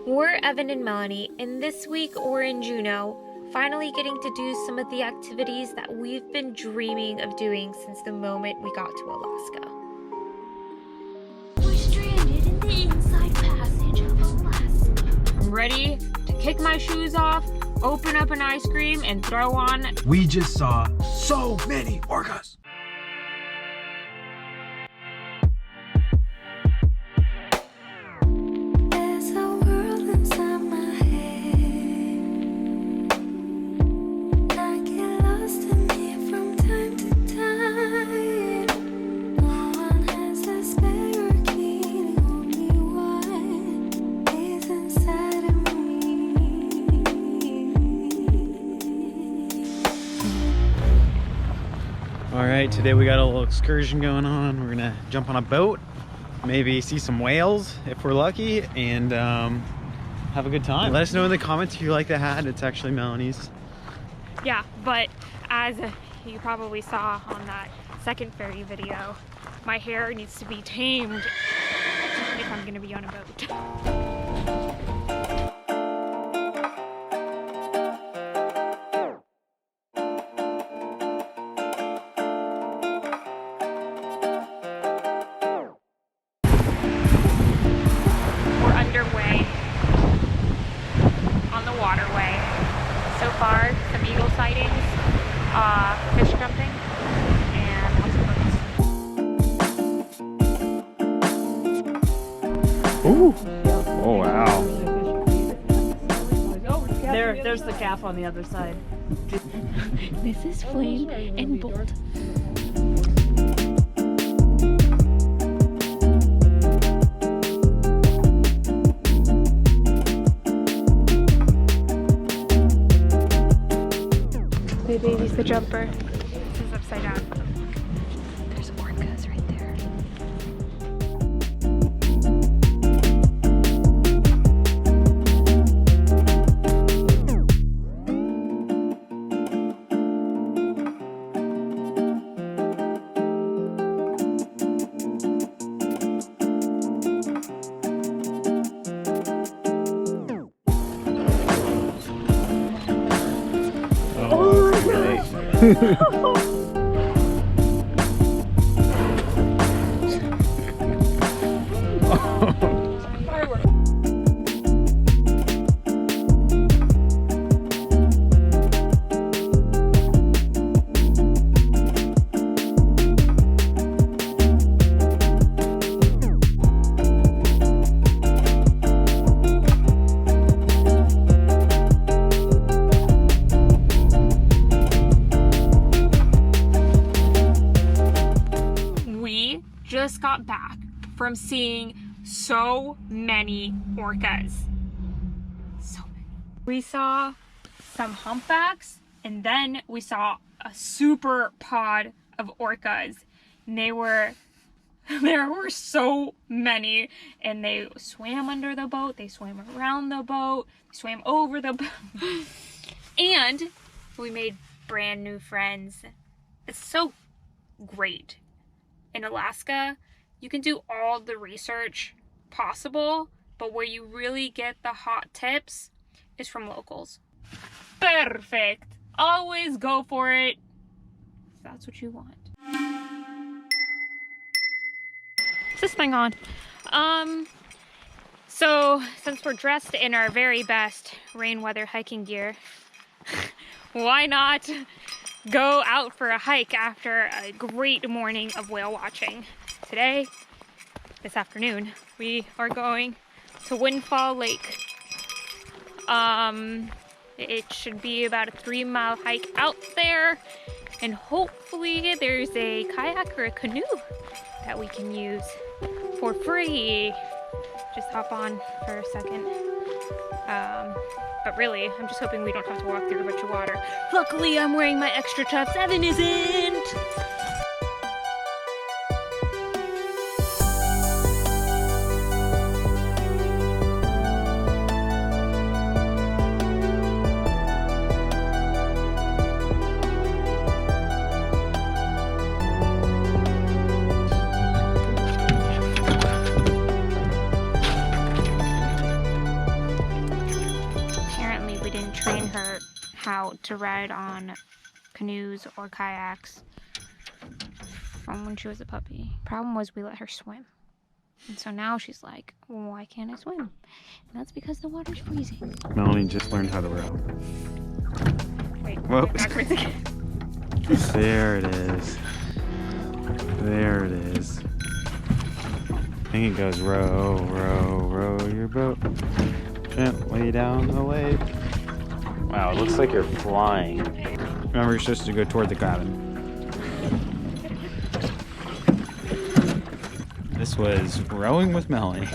We're Evan and Melanie, and this week we're in Juneau, finally getting to do some of the activities that we've been dreaming of doing since the moment we got to Alaska. We're stranded in the inside passage of Alaska. I'm ready to kick my shoes off, open up an ice cream, and throw on. We just saw so many orcas. Alright, today we got a little excursion going on. We're gonna jump on a boat, maybe see some whales if we're lucky, and have a good time. Let us know in the comments if you like the hat. It's actually Melanie's. Yeah, but as you probably saw on that second ferry video, my hair needs to be tamed if I'm gonna be on a boat. Underway on the waterway. So far, some eagle sightings, fish jumping, and lots of boats. Ooh! Oh wow! There's the calf on the other side. This is Flame and Bolt. Hey baby's the jumper. This is upside down. There's orcas right there. Just got back from seeing so many orcas. So many. We saw some humpbacks, and then we saw a super pod of orcas. And there were so many, and they swam under the boat, they swam around the boat, they swam over the boat, and we made brand new friends. It's so great. In Alaska, you can do all the research possible, but where you really get the hot tips is from locals. Perfect. Always go for it if that's what you want. What's this thing on? So since we're dressed in our very best rain weather hiking gear, why not go out for a hike after a great morning of whale watching? Today, this afternoon, we are going to Windfall Lake. It should be about a 3-mile hike out there, and hopefully there's a kayak or a canoe that we can use for free. Just hop on for a second. But really, I'm just hoping we don't have to walk through a bunch of water. Luckily, I'm wearing my extra tufts. Evan isn't! to ride on canoes or kayaks from when she was a puppy. Problem was we let her swim. And so now she's like, well, why can't I swim? And that's because the water's freezing. Melanie just learned how to row. Wait, Whoa. backwards again. There it is. There it is. I think it goes row, row, row your boat gently down the lake. Wow, it looks like you're flying. Remember, you're supposed to go toward the cabin. This was rowing with Melanie.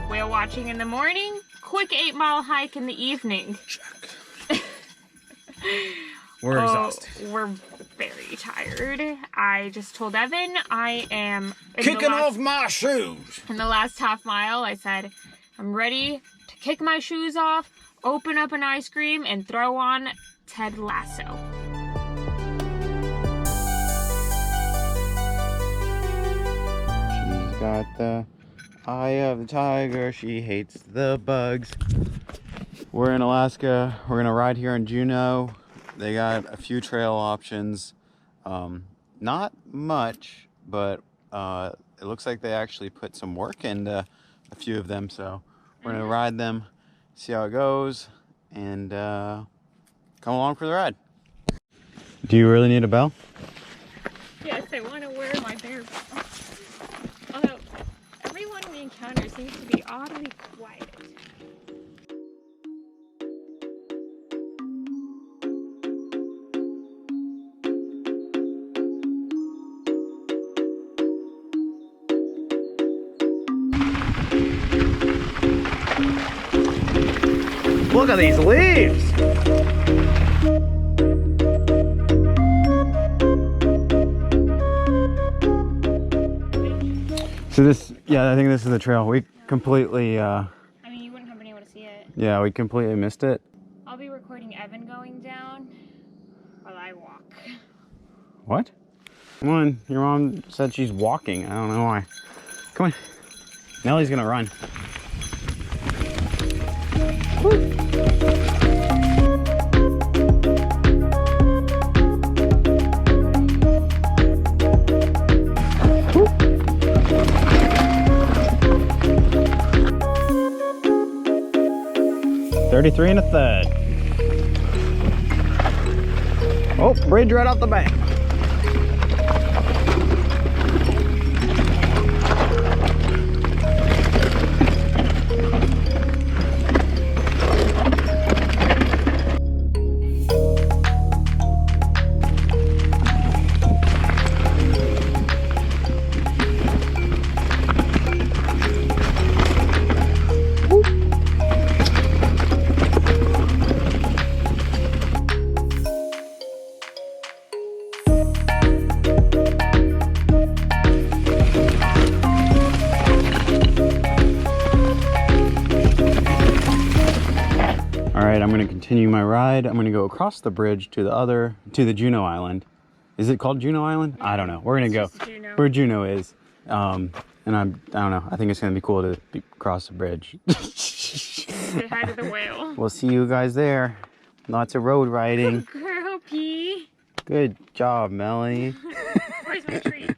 Whale watching in the morning, quick 8-mile hike in the evening. We're exhausted. We're very tired. I just told Evan I am Kicking off my shoes. In the last half mile, I said, I'm ready to kick my shoes off, open up an ice cream, and throw on Ted Lasso. She's got the eye of the tiger. She hates the bugs. We're in Alaska. We're gonna ride here in Juneau. They got a few trail options. Not much, but it looks like they actually put some work into a few of them. So we're gonna ride them, see how it goes, and come along for the ride. Do you really need a bell? Yes, I want to wear my bear bell. Although, everyone we encounter seems to be oddly quiet. Look at these leaves! So this, yeah, I think this is the trail. We completely, I mean, you wouldn't have been able to see it. yeah, we completely missed it. I'll be recording Evan going down while I walk. What? Come on, your mom said she's walking. I don't know why. Come on. Nellie's gonna run. Woo. 33 1/3. Oh, bridge right off the bank. I'm going to continue my ride. I'm going to go across the bridge to the Juneau Island. Is it called Juneau Island? I don't know. We're going to go where Juneau is. And I don't know. I think it's going to be cool to cross the bridge. Say hi to the whale. We'll see you guys there. Lots of road riding. Girl pee. Good job, Melanie. Where's my treat?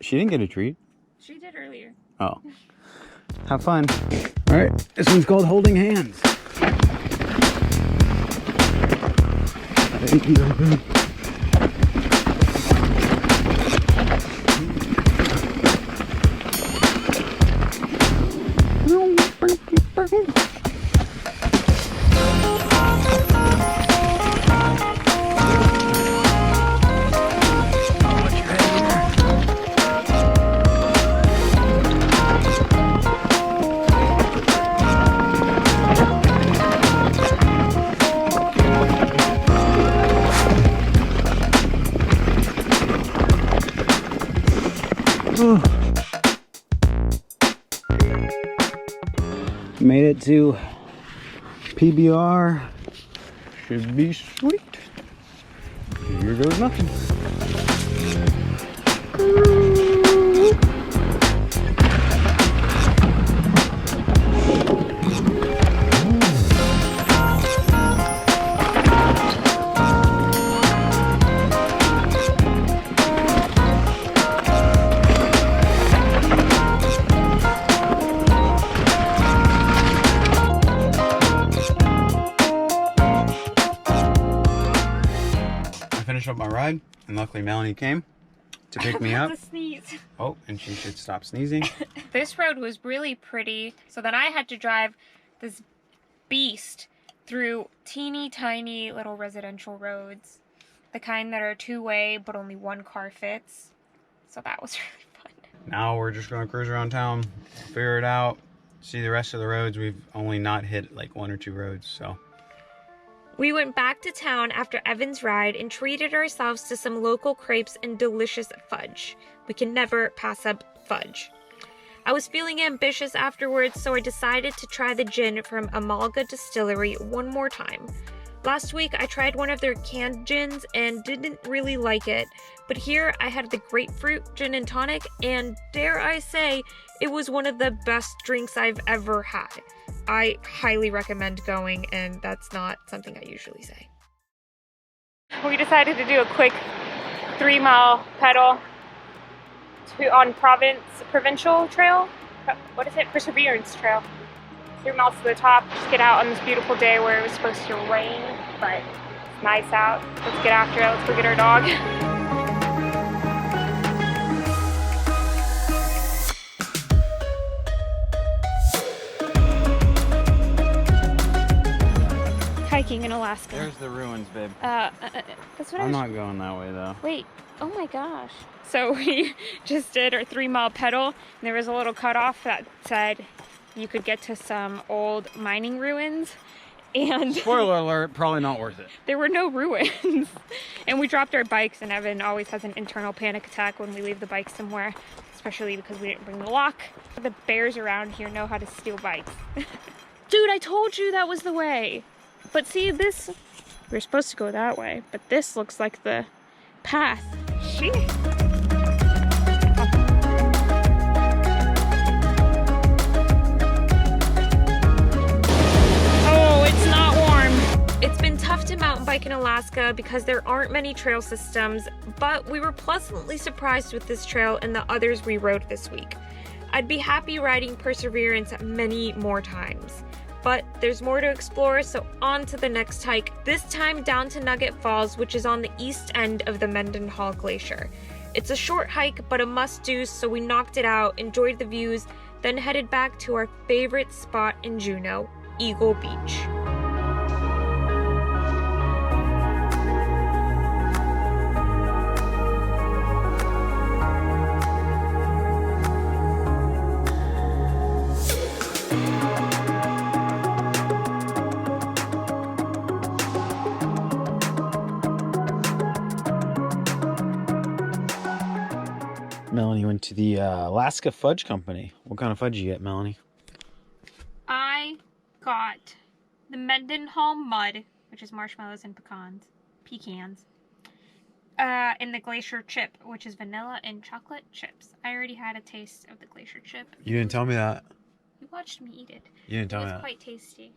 She didn't get a treat. She did earlier. Oh. Have fun. All right. This one's called Holding Hands. Made it to PBR should be sweet. Here goes nothing. Up my ride, and luckily Melanie came to pick me up. Oh, and she should stop sneezing. This road was really pretty, so then I had to drive this beast through teeny tiny little residential roads, the kind that are two-way but only one car fits. So that was really fun. Now we're just going to cruise around town, figure it out, see the rest of the roads. We've only not hit like 1 or 2 roads, so. We went back to town after Evan's ride and treated ourselves to some local crepes and delicious fudge. We can never pass up fudge. I was feeling ambitious afterwards, so I decided to try the gin from Amalga Distillery one more time. Last week I tried one of their canned gins and didn't really like it, but here I had the grapefruit gin and tonic, and dare I say, it was one of the best drinks I've ever had. I highly recommend going, and that's not something I usually say. We decided to do a quick 3-mile pedal on Provincial Trail. What is it? Perseverance Trail. 3 miles to the top. Just get out on this beautiful day where it was supposed to rain, but it's nice out. Let's get after it. Let's go get our dog. Hiking in Alaska. There's the ruins, babe. That's what I'm not going that way though. Wait, oh my gosh. So we just did our 3-mile pedal, and there was a little cutoff that said you could get to some old mining ruins, and Spoiler alert, probably not worth it. there were no ruins. And we dropped our bikes, and Evan always has an internal panic attack when we leave the bike somewhere, especially because we didn't bring the lock. The bears around here know how to steal bikes. Dude, I told you that was the way. But see, this, we're supposed to go that way, but this looks like the path. Shit. Oh, it's not warm. It's been tough to mountain bike in Alaska because there aren't many trail systems, but we were pleasantly surprised with this trail and the others we rode this week. I'd be happy riding Perseverance many more times. But there's more to explore, so on to the next hike, this time down to Nugget Falls, which is on the east end of the Mendenhall Glacier. It's a short hike, but a must-do, so we knocked it out, enjoyed the views, then headed back to our favorite spot in Juneau, Eagle Beach. Melanie went to the Alaska Fudge Company. What kind of fudge you get, Melanie? I got the Mendenhall Mud, which is marshmallows and pecans, and the Glacier Chip, which is vanilla and chocolate chips. I already had a taste of the Glacier Chip. You didn't tell me that. You watched me eat it. You didn't tell me that. It was quite tasty.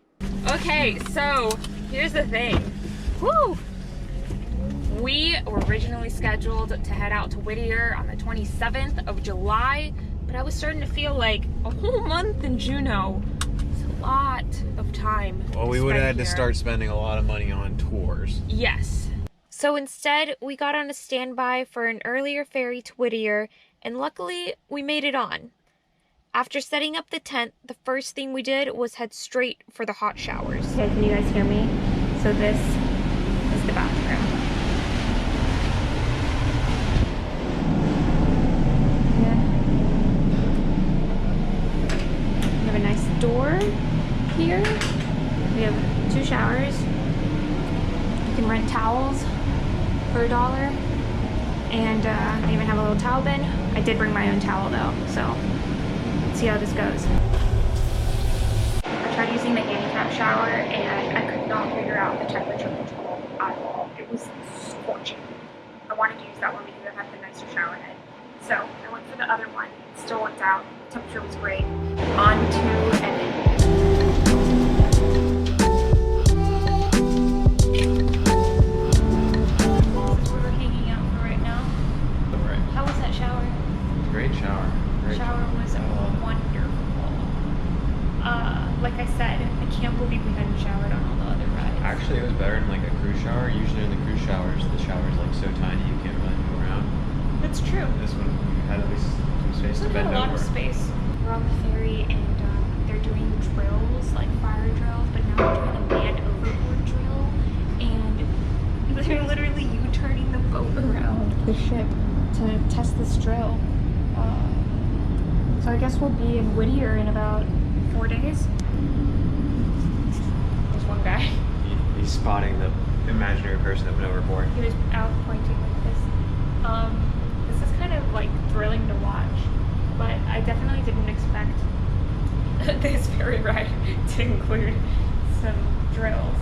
Okay, so here's the thing. Woo! We were originally scheduled to head out to Whittier on the 27th of July, but I was starting to feel like a whole month in Juneau is a lot of time. Well, we would have had to start spending a lot of money on tours. Yes. So instead, we got on a standby for an earlier ferry to Whittier, and luckily, we made it on. After setting up the tent, the first thing we did was head straight for the hot showers. Okay, can you guys hear me? So this is the bathroom. We have a nice door here. We have 2 showers. You can rent towels for $1. And I even have a little towel bin. I did bring my own towel though, so let's see how this goes. I tried using the handicap shower and I could not figure out the temperature control at all. It was scorching. I wanted to use that one because it had the nicer shower head. So I went for the other one. It still worked out. Temperature was great. On to edit. This is where we're hanging out for right now. Right. How was that shower? Great shower. Great Shower was wonderful. Like I said, I can't believe we hadn't showered on all the other rides. Actually, it was better than like a cruise shower. Usually in the cruise showers, the shower's like so tiny you can't really move around. That's true. This one, we had at least some space to We bend had a lot over. of space. We're on the ferry and they're doing drills, like fire drills, but now we're doing a manned overboard drill. And they're literally U-turning the boat around the ship to test this drill. So I guess we'll be in Whittier in about 4 days. There's one guy. He's spotting the imaginary person that went overboard. He was out pointing like this. This is kind of like thrilling to watch, but I definitely didn't expect this ferry ride to include some drills.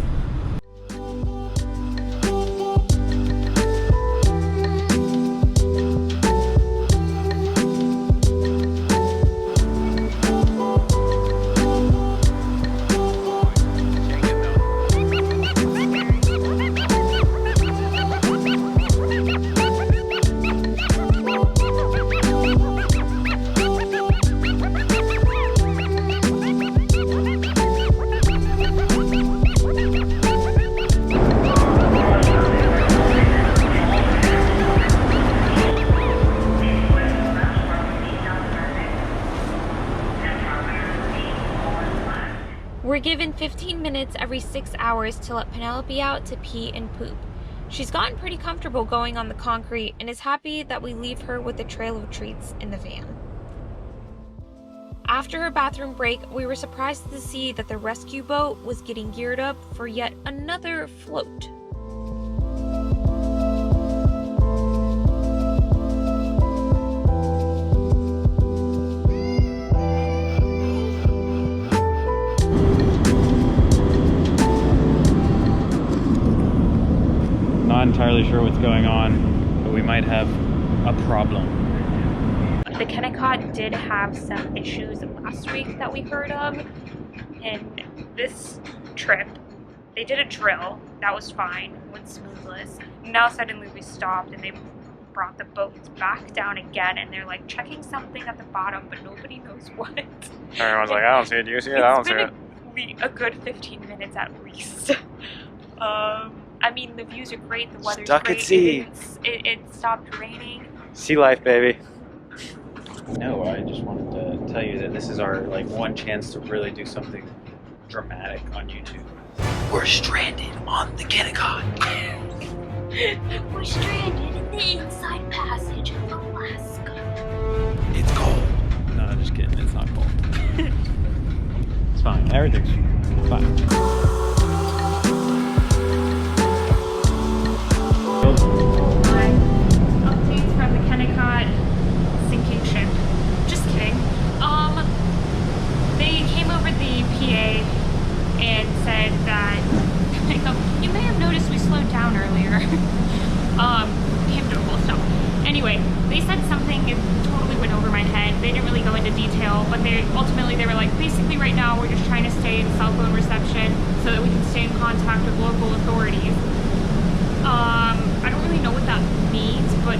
We're given 15 minutes every 6 hours to let Penelope out to pee and poop. She's gotten pretty comfortable going on the concrete and is happy that we leave her with a trail of treats in the van. After her bathroom break, we were surprised to see that the rescue boat was getting geared up for yet another float. Not entirely sure what's going on, but we might have a problem. The Kennecott did have some issues last week that we heard of, and this trip, they did a drill, that was fine, went smoothless. Now suddenly we stopped and they brought the boats back down again and they're like checking something at the bottom, but nobody knows what. Everyone's like, I don't see it, do you see it? I don't see it. It's been a good 15 minutes at least. I mean, the views are great, the weather's Stuck great. at sea. It stopped raining. Sea life, baby. No, I just wanted to tell you that this is our one chance to really do something dramatic on YouTube. We're stranded on the Kennecott. We're stranded in the inside passage of Alaska. It's cold. No, just kidding. It's not cold. It's fine. Everything's fine. Updates from the Kennecott sinking ship. Just kidding. They came over the PA and said that you may have noticed we slowed down earlier. We have no full stop. Anyway, they said something, it totally went over my head. They didn't really go into detail, but ultimately they were like, basically right now we're just trying to stay in cell phone reception so that we can stay in contact with local authorities. I don't really know what that means, but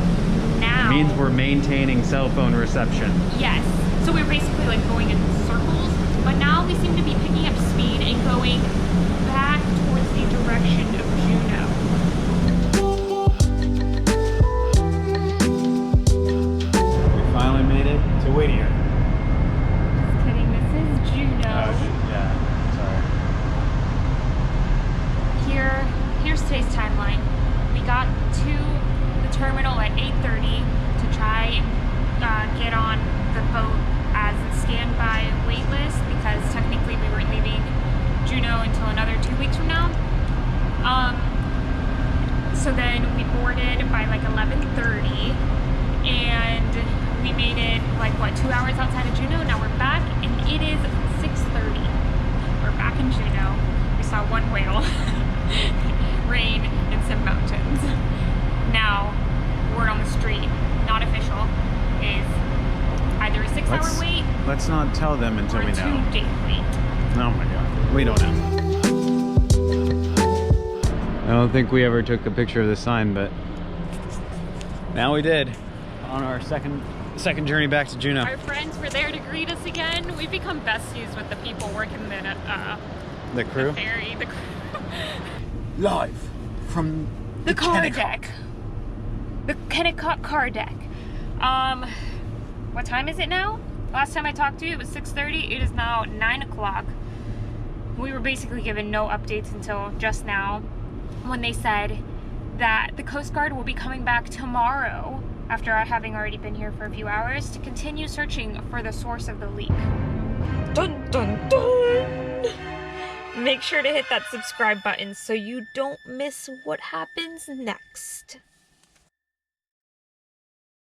now... It means we're maintaining cell phone reception. Yes. So we're basically like going in circles, but now we seem to be picking up speed and going back towards the direction of Juneau. We finally made it to Whittier. Just kidding, this is Juneau. Yeah, Here's today's timeline. We got to the terminal at 8:30 to try and get on the boat as a standby wait list because technically we weren't leaving Juneau until another 2 weeks from now. So then we boarded by 11:30 and we made it 2 hours outside of Juneau. Now we're back and it is 6:30 or we're back in Juneau. We saw one whale, rain, and some mountains. Now, word on the street, not official, is either a 6-hour wait Let's not tell them or until a we know. 2-day wait. Oh my god. We don't know. I don't think we ever took a picture of the sign, but now we did on our second journey back to Juneau. Our friends were there to greet us again. We've become besties with the people working The crew? ferry, the Live from the car deck. The Kennecott car deck. What time is it now? Last time I talked to you, it was 6:30. It is now 9 o'clock. We were basically given no updates until just now when they said that the Coast Guard will be coming back tomorrow after having already been here for a few hours to continue searching for the source of the leak. Dun dun dun! Make sure to hit that subscribe button so you don't miss what happens next.